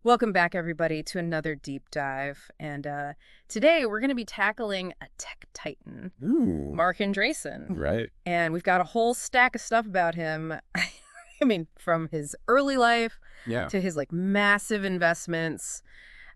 Welcome back, everybody, to another deep dive. And today we're going to be tackling a tech titan, Ooh, Marc Andreessen. right. And we've got a whole stack of stuff about him. I mean, from his early life Yeah. to his massive investments,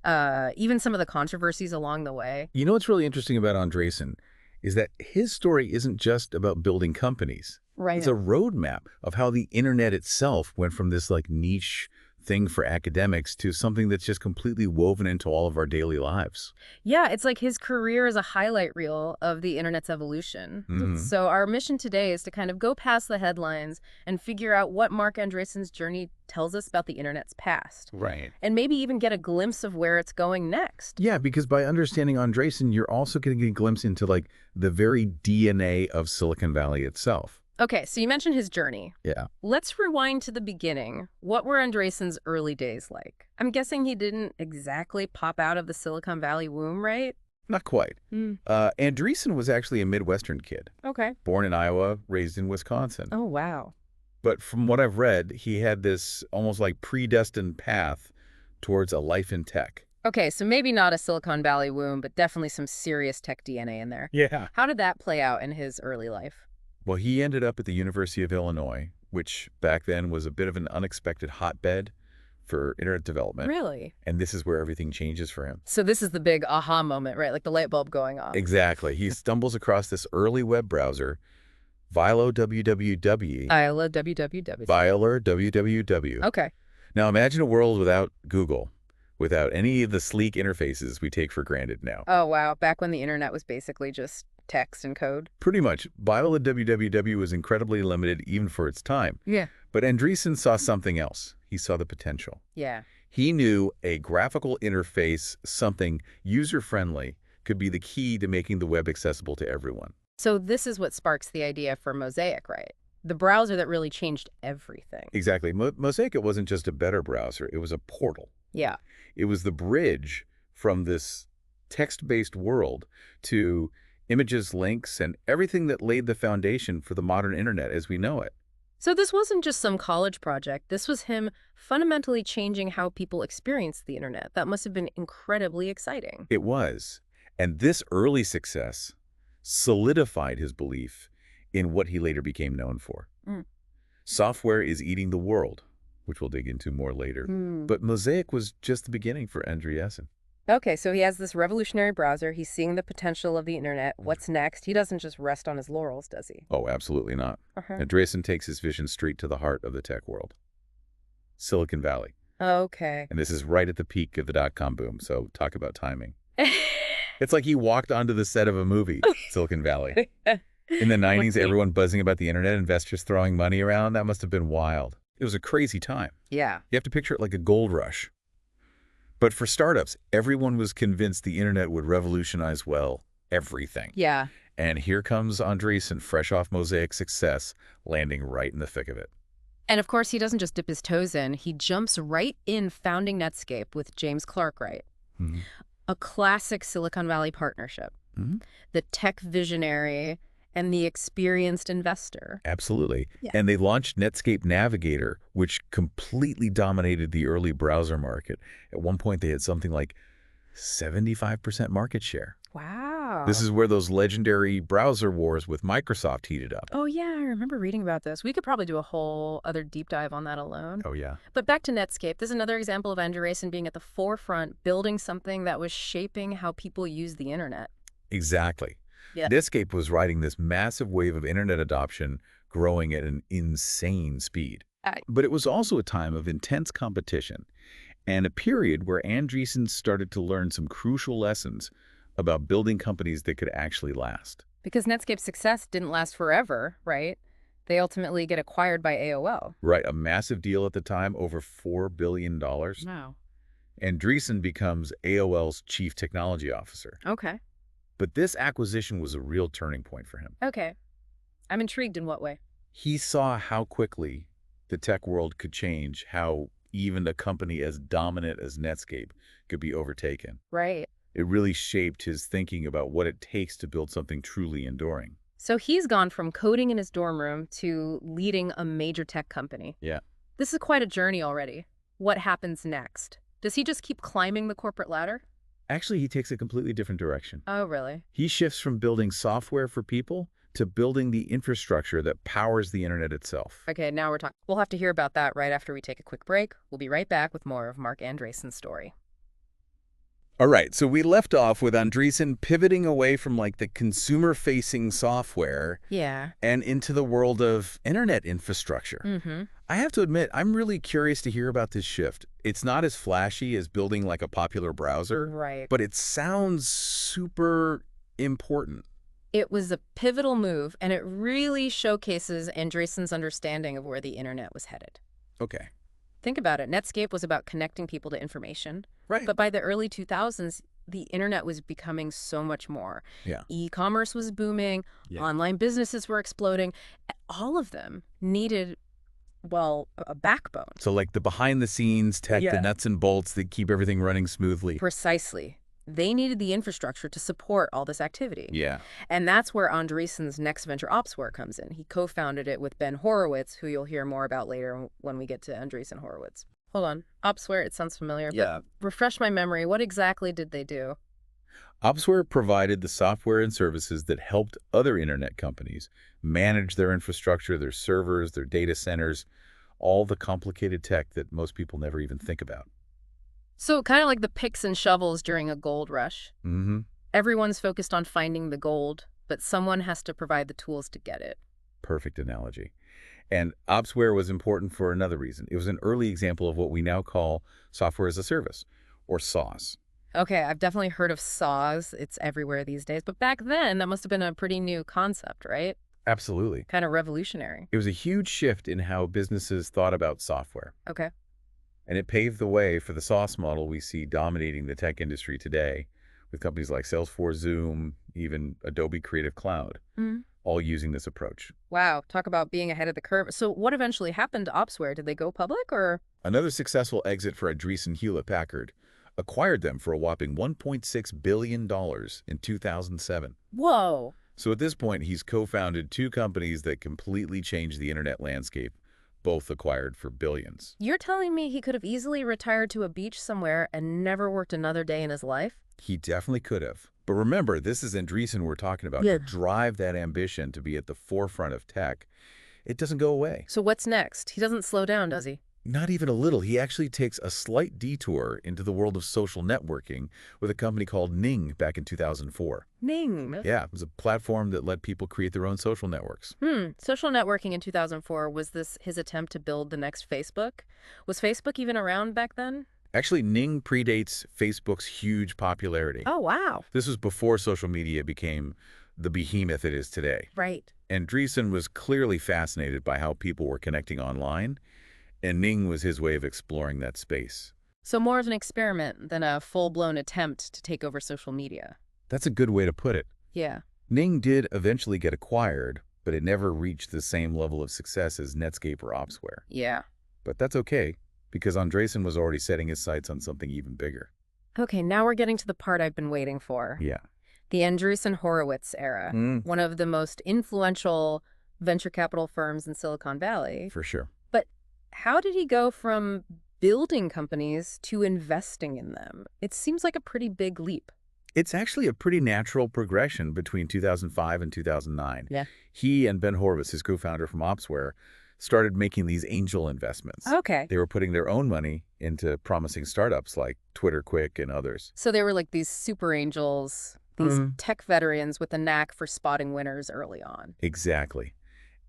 even some of the controversies along the way. You know what's really interesting about Andreessen is that his story isn't just about building companies. It's Right. a roadmap of how the internet itself went from this niche thing for academics to something that's just completely woven into all of our daily lives. Yeah, it's like his career is a highlight reel of the internet's evolution. Hmm. So our mission today is to kind of go past the headlines and figure out what Marc Andreessen's journey tells us about the internet's past, Right. and maybe even get a glimpse of where it's going next. Yeah, because by understanding Andreessen, you're also getting a glimpse into the very DNA of Silicon Valley itself. Okay, so you mentioned his journey. Yeah. Let's rewind to the beginning. What were Andreessen's early days like? I'm guessing he didn't exactly pop out of the Silicon Valley womb, right? Not quite. Hmm. Andreessen was actually a Midwestern kid, Okay. born in Iowa, raised in Wisconsin. Oh, wow. But from what I've read, he had this almost predestined path towards a life in tech. Okay, so maybe not a Silicon Valley womb, but definitely some serious tech DNA in there. Yeah. How did that play out in his early life? Well, he ended up at the University of Illinois, which back then was a bit of an unexpected hotbed for internet development. Really? And this is where everything changes for him. So this is the big aha moment, right? Like the light bulb going off. Exactly. He stumbles across this early web browser, Vilo www. I love www. Viler www. Okay. Now imagine a world without Google, without any of the sleek interfaces we take for granted now. Oh, wow. Back when the internet was basically just text and code. Pretty much. Viola www was incredibly limited even for its time. Yeah. But Andreessen saw something else. He saw the potential. Yeah. He knew a graphical interface, something user-friendly, could be the key to making the web accessible to everyone. So this is what sparks the idea for Mosaic, right? The browser that really changed everything. Exactly. Mosaic, it wasn't just a better browser. It was a portal. Yeah. It was the bridge from this text-based world to images, links, and everything that laid the foundation for the modern internet as we know it. So this wasn't just some college project. This was him fundamentally changing how people experience the internet. That must have been incredibly exciting. It was. And this early success solidified his belief in what he later became known for. Mm. Software is eating the world, which we'll dig into more later. But Mosaic was just the beginning for Andreessen. Okay, so he has this revolutionary browser. He's seeing the potential of the internet. What's next? He doesn't just rest on his laurels, does he? Oh, absolutely not. Andreessen takes his vision straight to the heart of the tech world. Silicon Valley. Okay. And this is right at the peak of the dot-com boom, so talk about timing. It's like he walked onto the set of a movie, Silicon Valley. In the 90s, everyone buzzing about the internet, investors throwing money around. That must have been wild. It was a crazy time. Yeah. You have to picture it like a gold rush. But for startups, everyone was convinced the internet would revolutionize, well, everything. Yeah. And here comes Andreessen, fresh off Mosaic's success, landing right in the thick of it. And of course, he doesn't just dip his toes in. He jumps right in, founding Netscape with James Clark, right? Mm-hmm. A classic Silicon Valley partnership. Mm-hmm. The tech visionary and the experienced investor. Absolutely. Yeah. And they launched Netscape Navigator, which completely dominated the early browser market. At one point, they had something like 75% market share. Wow. This is where those legendary browser wars with Microsoft heated up. Oh, yeah, I remember reading about this. We could probably do a whole other deep dive on that alone. Oh, yeah. But back to Netscape, this is another example of Andreessen being at the forefront, building something that was shaping how people use the internet. Exactly. Yeah. Netscape was riding this massive wave of internet adoption, growing at an insane speed. But it was also a time of intense competition and a period where Andreessen started to learn some crucial lessons about building companies that could actually last. Because Netscape's success didn't last forever, right? They ultimately get acquired by AOL. Right, a massive deal at the time, over $4 billion. Wow. Andreessen becomes AOL's chief technology officer. Okay. But this acquisition was a real turning point for him. Okay. I'm intrigued in what way? He saw how quickly the tech world could change, how even a company as dominant as Netscape could be overtaken. Right. It really shaped his thinking about what it takes to build something truly enduring. So he's gone from coding in his dorm room to leading a major tech company. Yeah. This is quite a journey already. What happens next? Does he just keep climbing the corporate ladder? Actually, he takes a completely different direction. Oh, really? He shifts from building software for people to building the infrastructure that powers the internet itself. Okay, now we're talking. We'll have to hear about that right after we take a quick break. We'll be right back with more of Marc Andreessen's story. All right, so we left off with Andreessen pivoting away from like the consumer-facing software Yeah. and into the world of internet infrastructure. Mm-hmm. I have to admit, I'm really curious to hear about this shift. It's not as flashy as building like a popular browser, Right. but it sounds super important. It was a pivotal move, and it really showcases Andreessen's understanding of where the internet was headed. Okay. Think about it. Netscape was about connecting people to information. Right. But by the early 2000s, the internet was becoming so much more. Yeah. E-commerce was booming. Yeah. Online businesses were exploding. All of them needed, well, a backbone. So like the behind-the-scenes tech, the nuts and bolts that keep everything running smoothly. Precisely. They needed the infrastructure to support all this activity. Yeah. And that's where Andreessen's next venture, Opsware, comes in. He co-founded it with Ben Horowitz, who you'll hear more about later when we get to Andreessen Horowitz. Hold on. Opsware, it sounds familiar. Yeah. But refresh my memory. What exactly did they do? Opsware provided the software and services that helped other internet companies manage their infrastructure, their servers, their data centers, all the complicated tech that most people never even think about. So kind of like the picks and shovels during a gold rush. Mm-hmm. Everyone's focused on finding the gold, but someone has to provide the tools to get it. Perfect analogy. And Opsware was important for another reason. It was an early example of what we now call software as a service, or SaaS. Okay, I've definitely heard of SaaS. It's everywhere these days. But back then, that must have been a pretty new concept, right? Absolutely. Kind of revolutionary. It was a huge shift in how businesses thought about software. Okay. And it paved the way for the SaaS model we see dominating the tech industry today, with companies like Salesforce, Zoom, even Adobe Creative Cloud, all using this approach. Wow, talk about being ahead of the curve. So what eventually happened to Opsware? Did they go public or? Another successful exit for Andreessen Hewlett-Packard acquired them for a whopping $1.6 billion in 2007. Whoa. So at this point, he's co-founded two companies that completely changed the internet landscape, both acquired for billions. You're telling me he could have easily retired to a beach somewhere and never worked another day in his life? He definitely could have. But remember, this is Andreessen we're talking about. Yeah. To drive that ambition to be at the forefront of tech, it doesn't go away. So what's next? He doesn't slow down, does he? Not even a little. He actually takes a slight detour into the world of social networking with a company called Ning back in 2004. Ning. Yeah, it was a platform that let people create their own social networks. Social networking in 2004, was this his attempt to build the next Facebook? Was Facebook even around back then? Actually, Ning predates Facebook's huge popularity. Oh, wow. This was before social media became the behemoth it is today. Right. Andreessen was clearly fascinated by how people were connecting online, and Ning was his way of exploring that space. So more of an experiment than a full-blown attempt to take over social media. That's a good way to put it. Yeah. Ning did eventually get acquired, but it never reached the same level of success as Netscape or Opsware. Yeah. But that's okay, because Andreessen was already setting his sights on something even bigger. Okay, now we're getting to the part I've been waiting for. Yeah. The Andreessen Horowitz era. One of the most influential venture capital firms in Silicon Valley. For sure. But how did he go from building companies to investing in them? It seems like a pretty big leap. It's actually a pretty natural progression between 2005 and 2009. Yeah. He and Ben Horowitz, his co-founder from Opsware, started making these angel investments. Okay. They were putting their own money into promising startups like Twitter Quick and others. So they were like these super angels, these tech veterans with a knack for spotting winners early on. Exactly.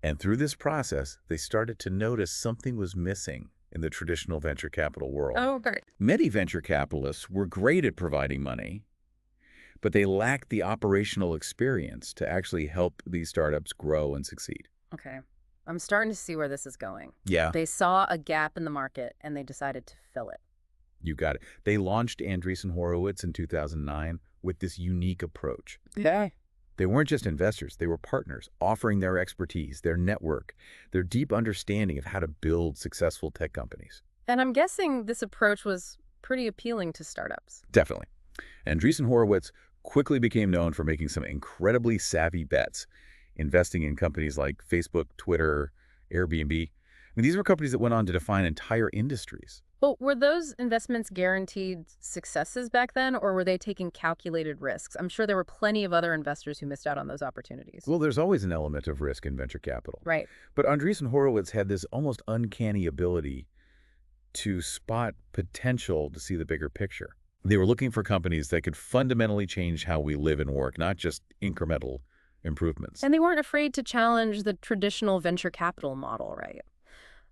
And through this process, they started to notice something was missing in the traditional venture capital world. Oh, great. Many venture capitalists were great at providing money, but they lacked the operational experience to actually help these startups grow and succeed. Okay. I'm starting to see where this is going. Yeah. They saw a gap in the market and they decided to fill it. You got it. They launched Andreessen Horowitz in 2009 with this unique approach. Yeah. They weren't just investors, they were partners, offering their expertise, their network, their deep understanding of how to build successful tech companies. And I'm guessing this approach was pretty appealing to startups. Definitely. Andreessen Horowitz quickly became known for making some incredibly savvy bets, investing in companies like Facebook, Twitter, Airbnb. mean, these were companies that went on to define entire industries. Well, were those investments guaranteed successes back then, or were they taking calculated risks? I'm sure there were plenty of other investors who missed out on those opportunities. Well, there's always an element of risk in venture capital. Right. But Andreessen Horowitz had this almost uncanny ability to spot potential to see the bigger picture. They were looking for companies that could fundamentally change how we live and work, not just incremental improvements. And they weren't afraid to challenge the traditional venture capital model, right?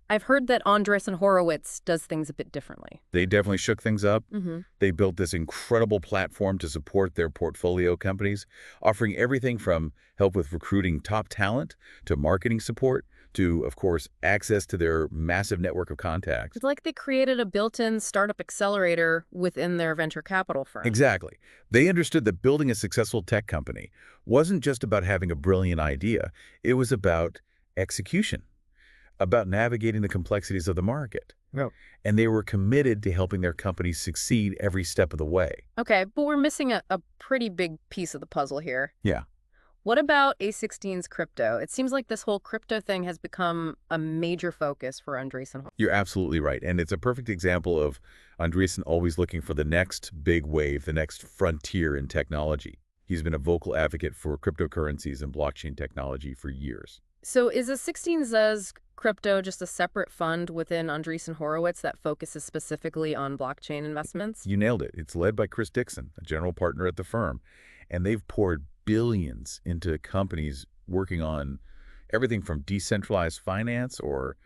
I've heard that Andreessen Horowitz does things a bit differently. They definitely shook things up. Mm-hmm. They built this incredible platform to support their portfolio companies, offering everything from help with recruiting top talent to marketing support to, of course, access to their massive network of contacts. It's like they created a built-in startup accelerator within their venture capital firm. Exactly. They understood that building a successful tech company wasn't just about having a brilliant idea. It was about execution, about navigating the complexities of the market. No. And they were committed to helping their companies succeed every step of the way. Okay, but we're missing a pretty big piece of the puzzle here. Yeah. What about a16z crypto? It seems like this whole crypto thing has become a major focus for Andreessen. You're absolutely right. And it's a perfect example of Andreessen always looking for the next big wave, the next frontier in technology. He's been a vocal advocate for cryptocurrencies and blockchain technology for years. So is a16z crypto just a separate fund within Andreessen Horowitz that focuses specifically on blockchain investments? You nailed it. It's led by Chris Dixon, a general partner at the firm. And they've poured billions into companies working on everything from decentralized finance or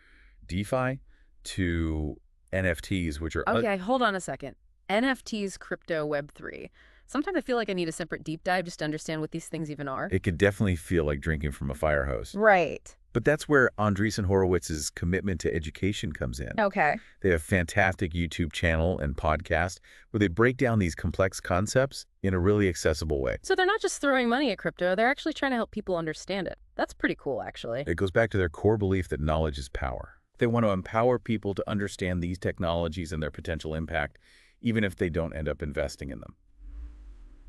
DeFi to NFTs, which are... Okay, hold on a second. NFTs, crypto, Web3. Sometimes I feel like I need a separate deep dive just to understand what these things even are. It could definitely feel like drinking from a fire hose. Right. But that's where Andreessen Horowitz's commitment to education comes in. Okay. They have a fantastic YouTube channel and podcast where they break down these complex concepts in a really accessible way. So they're not just throwing money at crypto, they're actually trying to help people understand it. That's pretty cool, actually. It goes back to their core belief that knowledge is power. They want to empower people to understand these technologies and their potential impact, even if they don't end up investing in them.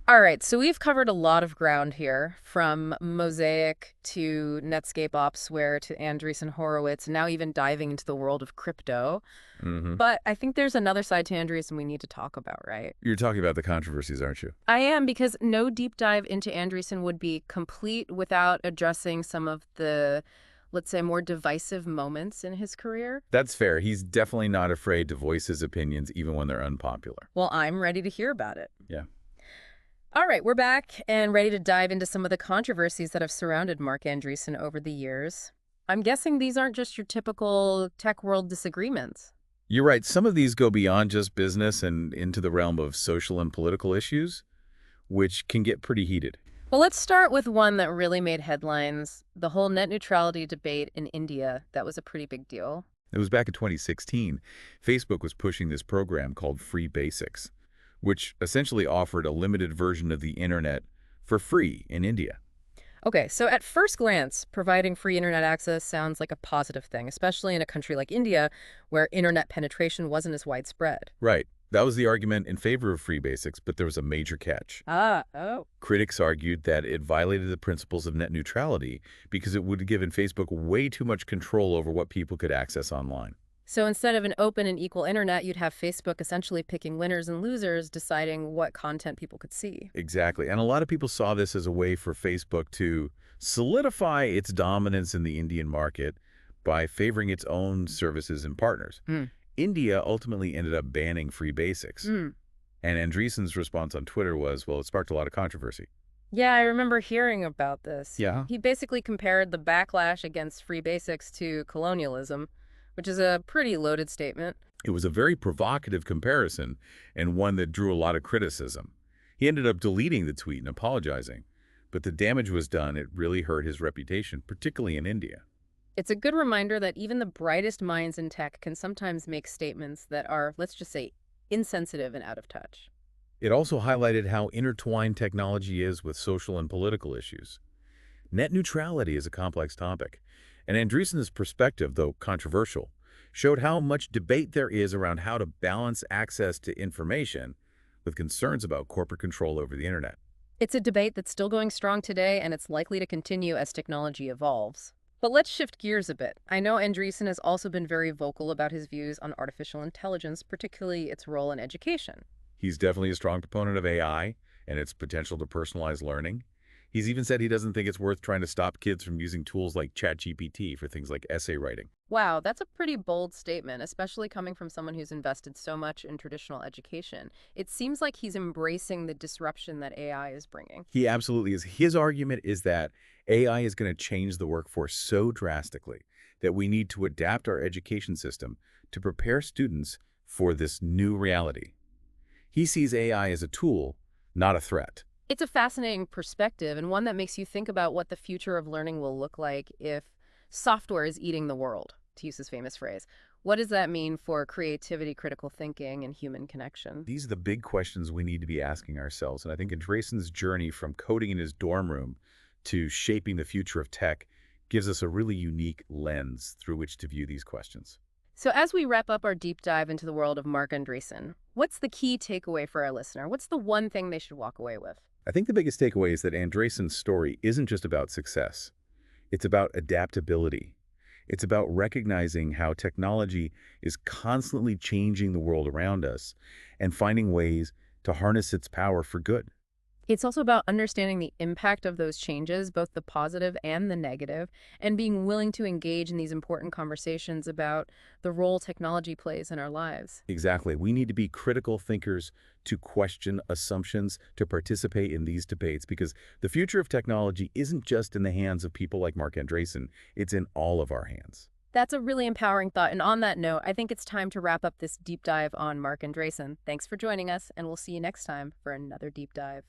All right, so we've covered a lot of ground here, from Mosaic to Netscape Opsware to Andreessen Horowitz, now even diving into the world of crypto. But I think there's another side to Andreessen we need to talk about, right? You're talking about the controversies, aren't you? I am, because no deep dive into Andreessen would be complete without addressing some of the, let's say, more divisive moments in his career. That's fair. He's definitely not afraid to voice his opinions, even when they're unpopular. Well, I'm ready to hear about it. Yeah. All right, we're back and ready to dive into some of the controversies that have surrounded Marc Andreessen over the years. I'm guessing these aren't just your typical tech world disagreements. You're right. Some of these go beyond just business and into the realm of social and political issues, which can get pretty heated. Well, let's start with one that really made headlines, the whole net neutrality debate in India. That was a pretty big deal. It was back in 2016. Facebook was pushing this program called Free Basics, which essentially offered a limited version of the internet for free in India. Okay, so at first glance, providing free internet access sounds like a positive thing, especially in a country like India, where internet penetration wasn't as widespread. Right. That was the argument in favor of Free Basics, but there was a major catch. Oh. Critics argued that it violated the principles of net neutrality because it would have given Facebook way too much control over what people could access online. So instead of an open and equal internet, you'd have Facebook essentially picking winners and losers, deciding what content people could see. Exactly. And a lot of people saw this as a way for Facebook to solidify its dominance in the Indian market by favoring its own services and partners. India ultimately ended up banning Free Basics. And Andreessen's response on Twitter was, well, it sparked a lot of controversy. Yeah, I remember hearing about this. Yeah. He basically compared the backlash against Free Basics to colonialism, which is a pretty loaded statement. It was a very provocative comparison and one that drew a lot of criticism. He ended up deleting the tweet and apologizing, but the damage was done. It really hurt his reputation, particularly in India. It's a good reminder that even the brightest minds in tech can sometimes make statements that are, let's just say, insensitive and out of touch. It also highlighted how intertwined technology is with social and political issues. Net neutrality is a complex topic, and Andreessen's perspective, though controversial, showed how much debate there is around how to balance access to information with concerns about corporate control over the internet. It's a debate that's still going strong today, and it's likely to continue as technology evolves. But let's shift gears a bit. I know Andreessen has also been very vocal about his views on artificial intelligence, particularly its role in education. He's definitely a strong proponent of AI and its potential to personalize learning. He's even said he doesn't think it's worth trying to stop kids from using tools like ChatGPT for things like essay writing. Wow, that's a pretty bold statement, especially coming from someone who's invested so much in traditional education. It seems like he's embracing the disruption that AI is bringing. He absolutely is. His argument is that AI is going to change the workforce so drastically that we need to adapt our education system to prepare students for this new reality. He sees AI as a tool, not a threat. It's a fascinating perspective and one that makes you think about what the future of learning will look like if software is eating the world, to use his famous phrase. What does that mean for creativity, critical thinking, and human connection? These are the big questions we need to be asking ourselves. And I think Andreessen's journey from coding in his dorm room to shaping the future of tech gives us a really unique lens through which to view these questions. So as we wrap up our deep dive into the world of Marc Andreessen, what's the key takeaway for our listener? What's the one thing they should walk away with? I think the biggest takeaway is that Andreessen's story isn't just about success. It's about adaptability. It's about recognizing how technology is constantly changing the world around us and finding ways to harness its power for good. It's also about understanding the impact of those changes, both the positive and the negative, and being willing to engage in these important conversations about the role technology plays in our lives. Exactly. We need to be critical thinkers to question assumptions, to participate in these debates, because the future of technology isn't just in the hands of people like Marc Andreessen. It's in all of our hands. That's a really empowering thought. And on that note, I think it's time to wrap up this deep dive on Marc Andreessen. Thanks for joining us, and we'll see you next time for another deep dive.